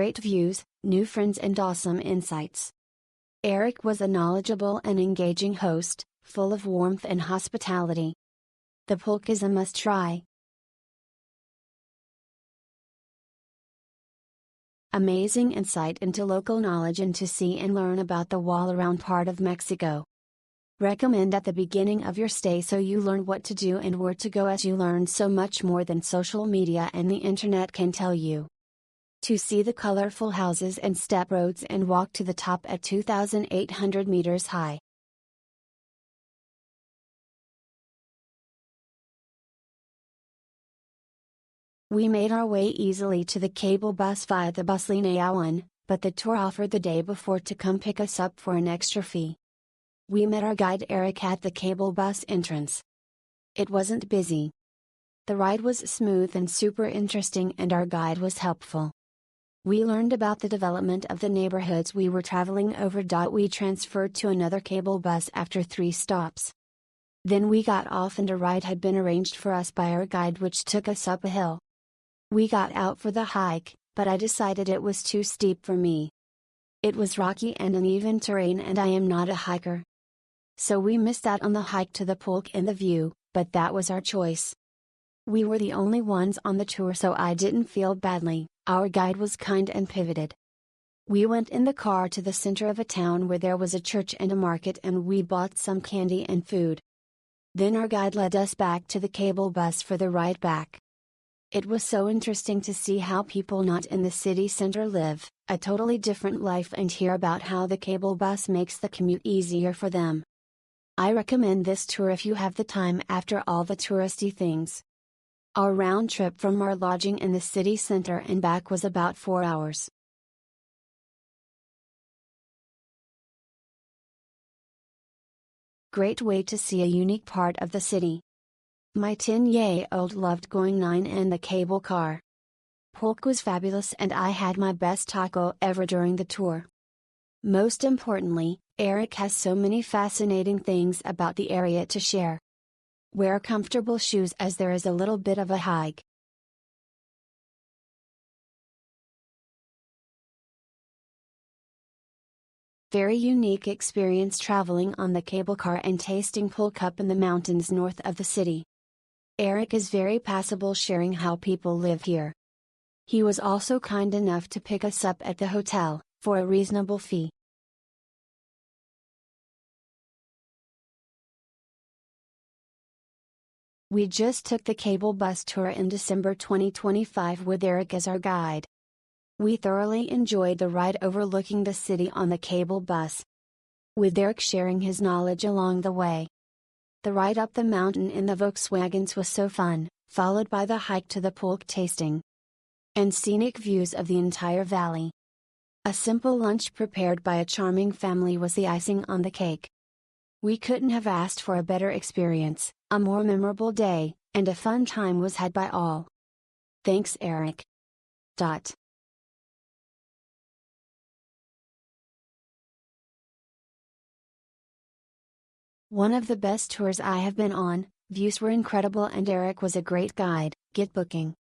great views, new friends and awesome insights. Eric was a knowledgeable and engaging host, full of warmth and hospitality. The Pulque is a must-try. Amazing insight into local knowledge and to see and learn about the all-around part of Mexico. Recommend at the beginning of your stay so you learn what to do and where to go, as you learn so much more than social media and the internet can tell you. To see the colorful houses and step roads and walk to the top at 2,800 meters high. We made our way easily to the cable bus via the bus linea 1, but the tour offered the day before to come pick us up for an extra fee. We met our guide Eric at the cable bus entrance. It wasn't busy. The ride was smooth and super interesting, and our guide was helpful. We learned about the development of the neighborhoods we were traveling over. We transferred to another cable bus after 3 stops. Then we got off and a ride had been arranged for us by our guide, which took us up a hill. We got out for the hike, but I decided it was too steep for me. It was rocky and uneven terrain, and I am not a hiker. So we missed out on the hike to the Pulque and the view, but that was our choice. We were the only ones on the tour, so I didn't feel badly. Our guide was kind and pivoted. We went in the car to the center of a town where there was a church and a market, and we bought some candy and food. Then our guide led us back to the cable bus for the ride back. It was so interesting to see how people not in the city center live a totally different life and hear about how the cable bus makes the commute easier for them. I recommend this tour if you have the time after all the touristy things. Our round trip from our lodging in the city center and back was about 4 hours. Great way to see a unique part of the city. My 10-year-old loved going 9 in the cable car. Pulque was fabulous, and I had my best taco ever during the tour. Most importantly, Eric has so many fascinating things about the area to share. Wear comfortable shoes as there is a little bit of a hike. Very unique experience traveling on the cable car and tasting pulque up in the mountains north of the city. Eric is very passable, sharing how people live here. He was also kind enough to pick us up at the hotel, for a reasonable fee. We just took the cable bus tour in December 2025 with Eric as our guide. We thoroughly enjoyed the ride overlooking the city on the cable bus, with Eric sharing his knowledge along the way. The ride up the mountain in the Volkswagens was so fun, followed by the hike to the pulque tasting and scenic views of the entire valley. A simple lunch prepared by a charming family was the icing on the cake. We couldn't have asked for a better experience, a more memorable day, and a fun time was had by all. Thanks, Eric. One of the best tours I have been on, views were incredible and Eric was a great guide. Get booking.